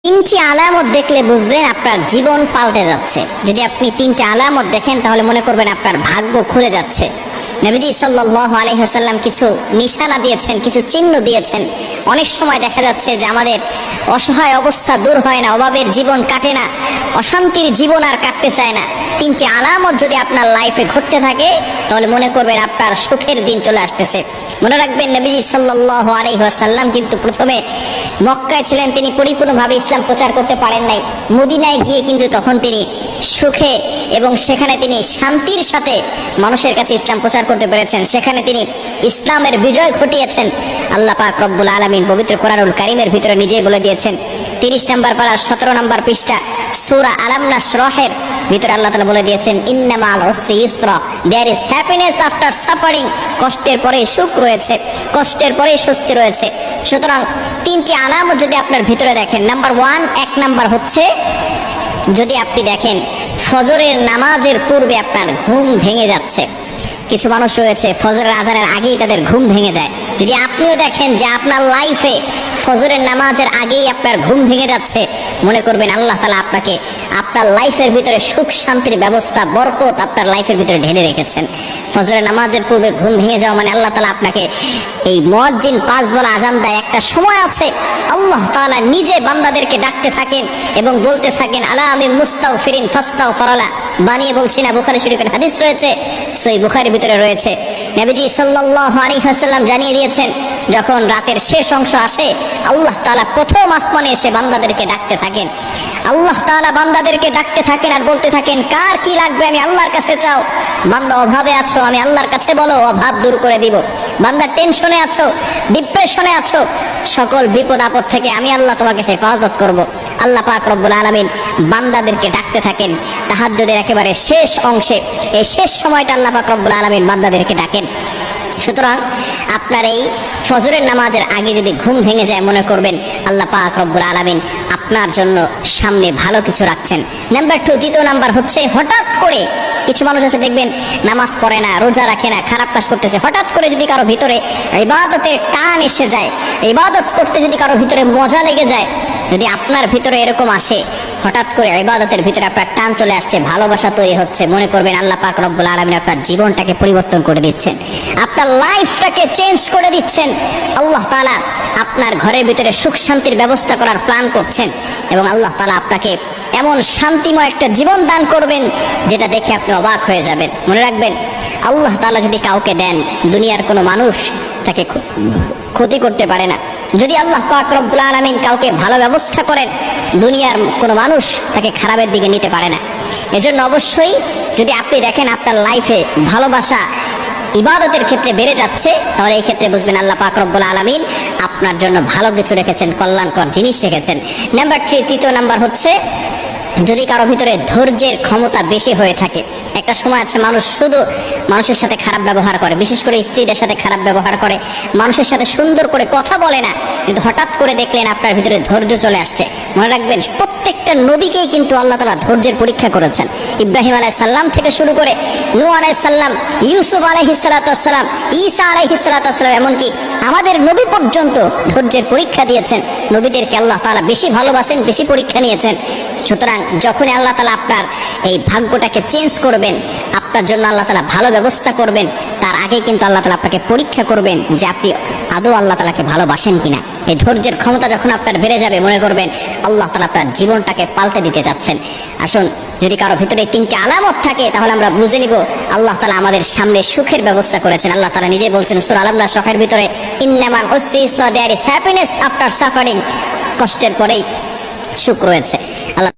তিনটি আলামত দেখলে বুঝবেন আপনার জীবন পাল্টে যাচ্ছে। যদি আপনি তিনটি আলামত দেখেন তাহলে মনে করবেন আপনার ভাগ্য খুলে যাচ্ছে। নবীজি সাল্লাল্লাহু আলাইহি ওয়াসাল্লাম কিছু নিশানা দিয়েছেন, কিছু চিহ্ন দিয়েছেন। অনেক সময় দেখা যাচ্ছে যে আমাদের অসহায় অবস্থা দূর হয় না, অভাবের জীবন কাটে না, অশান্তির জীবন আর কাটতে চায় না। তিনটি আলামত যদি আপনার লাইফে ঘটতে থাকে তাহলে মনে করবেন আপনার সুখের দিন চলে আসতেছে। মনে রাখবেন নবীজি সাল্লাল্লাহু আলাইহি ওয়াসাল্লাম কিন্তু প্রথমে মক্কায় ছিলেন, তিনি পরিপূর্ণভাবে ইসলাম প্রচার করতে পারেন নাই। মদিনায় গিয়ে কিন্তু তখন তিনি সুখে এবং সেখানে তিনি শান্তির সাথে মানুষের কাছে ইসলাম প্রচার করতে পেরেছেন। সেখানে তিনি ইসলামের বিজয় ঘটিয়েছেন। আল্লাহ পাক রব্বুল আলামিন পবিত্র কোরআনুল কারীমের ভিতরে নিজেই বলে দিয়েছেন, 30 নম্বর পারা 17 নম্বর পৃষ্ঠা সূরা আলাম নাশরাহের ভিতরে আল্লাহ তাআলা বলে দিয়েছেন, ইন্না মাল উসরি ইউসরা, there is happiness after suffering. কষ্টের পরে সুখ রয়েছে, কষ্টের পরে স্বস্তি রয়েছে। সুতরাং তিনটি আলামত যদি আপনার ভিতরে দেখেন, নাম্বার 1, 1 নাম্বার হচ্ছে যদি আপনি দেখেন ফজরের নামাজের পূর্বে আপনার ঘুম ভেঙে যাচ্ছে। কিছু মানুষ রয়েছে ফজরের আজানের আগেই তাদের ঘুম ভেঙে যায়। যদি আপনিও দেখেন যে আপনার লাইফে ফজরের নামাজের আগেই আপনার ঘুম ভেঙে যাচ্ছে, মনে করবেন আল্লাহ তাআলা আপনাকে আপনার লাইফের ভিতরে সুখ শান্তির ব্যবস্থা, বরকত আপনার লাইফের ভিতরে ঢেলে রেখেছেন। ফজরের নামাজের পূর্বে ঘুম ভেঙে যাওয়া মানে আল্লাহ তাআলা আপনাকে, এই মুয়াজ্জিন 5 বেলা আজান দেয়, একটা সময় আছে আল্লাহ তাআলা নিজে বান্দাদেরকে ডাকতে থাকেন এবং বলতে থাকেন, আলা আমি মুস্তাগফিরিন ফাস্তাগফিরালা। বানিয়ে বলছি না, বুখারী শরীফের হাদিস রয়েছে, সহিহ বুখারীর ভিতরে রয়েছে। নবীজি সাল্লাল্লাহু আলাইহি ওয়াসাল্লাম জানিয়ে দিয়েছেন, যখন রাতের শেষ অংশ আসে আল্লাহ তাআলা প্রথম আসমানে এসে বান্দাদেরকে ডাকতে থাকেন। আল্লাহ তাআলা বান্দাদেরকে ডাকতে থাকেন আর বলতে থাকেন, কার কি লাগবে আমি আল্লাহর কাছে চাও। বান্দা অভাবে আছো, আমি আল্লাহর কাছে বলো, অভাব দূর করে দিব। বান্দা টেনশনে আছো, ডিপ্রেশনে আছো, সকল বিপদ আপদ থেকে আমি আল্লাহ তোমাকে হেফাজত করব। আল্লাহ পাক রব্বুল আলামিন বান্দাদেরকে ডাকতে থাকেন তাহাজ্জুদের একেবারে শেষ অংশে। এই শেষ সময়টা আল্লাহ পাক রব্বুল আলামিন বান্দাদেরকে ডাকেন। সুতরাং আপনার এই ফজরের নামাজের আগে যদি ঘুম ভেঙে যায়, মনে করবেন আল্লাহ পাক রব্বুল আলামিন আপনার জন্য সামনে ভালো কিছু রাখছেন। নাম্বার 2, দ্বিতীয় নাম্বার হচ্ছে হঠাৎ করে কিছু মানুষ আছে দেখবেন নামাজ পড়ে না, রোজা রাখে না, খারাপ কাজ করতেছে। হঠাৎ করে যদি কারো ভিতরে ইবাদতের টান এসে যায়, ইবাদত করতে যদি কারো ভিতরে মজা লেগে যায়, যদি আপনার ভিতরে এরকম আসে, হঠাৎ করে ইবাদতের ভিতরে আপনার টান চলে আসছে, ভালোবাসা তৈরি হচ্ছে, মনে করবেন আল্লাহ পাক রব্বুল আলামিন আপনার জীবনটাকে পরিবর্তন করে দিচ্ছেন, আপনার লাইফটাকে চেঞ্জ করে দিচ্ছেন। আল্লাহ তাআলা আপনার ঘরের ভিতরে সুখ শান্তির ব্যবস্থা করার প্ল্যান করছেন এবং আল্লাহ তাআলা আপনাকে এমন শান্তিময় একটা জীবন দান করবেন যেটা দেখে আপনি অবাক হয়ে যাবেন। মনে রাখবেন, আল্লাহ তাআলা যদি কাউকে দেন, দুনিয়ার কোনো মানুষ তাকে ক্ষতি করতে পারে না। যদি আল্লাহ পাক রব্বুল আলামিন কাউকে ভালো ব্যবস্থা করেন, দুনিয়ার কোনো মানুষ তাকে খারাপের দিকে নিতে পারে না। এজন্য অবশ্যই যদি আপনি দেখেন আপনার লাইফে ভালোবাসা ইবাদতের ক্ষেত্রে বেড়ে যাচ্ছে, তাহলে এই ক্ষেত্রে বুঝবেন আল্লাহ পাক রব্বুল আলামিন আপনার জন্য ভালো কিছু রেখেছেন, কল্যাণকর জিনিস রেখেছেন। নাম্বার 3, তৃতীয় নাম্বার হচ্ছে যদি কারো ভিতরে ধৈর্যের ক্ষমতা বেশি হয়ে থাকে। একটা সময় আছে মানুষ শুধু মানুষের সাথে খারাপ ব্যবহার করে, বিশেষ করে স্ত্রীদের সাথে খারাপ ব্যবহার করে, মানুষের সাথে সুন্দর করে কথা বলে না, কিন্তু হঠাৎ করে দেখলেন আপনার ভিতরে ধৈর্য চলে আসছে। মনে রাখবেন, প্রত্যেকটা নবীকেই কিন্তু আল্লাহ তাআলা ধৈর্যের পরীক্ষা করেছেন। ইব্রাহিম আলাইহিস সালাম থেকে শুরু করে নূহ আলাইহিস সালাম, ইউসুফ আলাইহিস সালাতু ওয়াস সালাম, ঈসা আলাইহিস সালাতু ওয়াস সালাম, এমনকি আমাদের নবী পর্যন্ত ধৈর্যের পরীক্ষা দিয়েছেন। নবীদেরকে আল্লাহ তাআলা বেশি ভালোবাসেন, বেশি পরীক্ষা নিয়েছেন। সুতরাং যখনই আল্লাহ তাআলা আপনার এই ভাগ্যটাকে চেঞ্জ করবেন, আপনার জন্য আল্লাহ তাআলা ভালো ব্যবস্থা করবেন, তার আগেই কিন্তু আল্লাহ তাআলা আপনাকে পরীক্ষা করবেন যে আপনি আদৌ আল্লাহ তাআলাকে ভালোবাসেন কিনা। এই ধৈর্যের ক্ষমতা যখন আপনার বেড়ে যাবে, মনে করবেন আল্লাহ তাআলা আপনার জীবনটাকে পাল্টে দিতে যাচ্ছেন। আসুন, যদি কারো ভিতরে 3টি আলামত থাকে তাহলে আমরা বুঝে নিব আল্লাহ তাআলা আমাদের সামনে সুখের ব্যবস্থা করেছেন। আল্লাহ তাআলা নিজে বলছেন সূরা আল নাশরের ভিতরে, ইন্নামাল উসরি ইউসরা, there is happiness after suffering. কষ্টের পরেই সুখ রয়েছে। আল্লাহ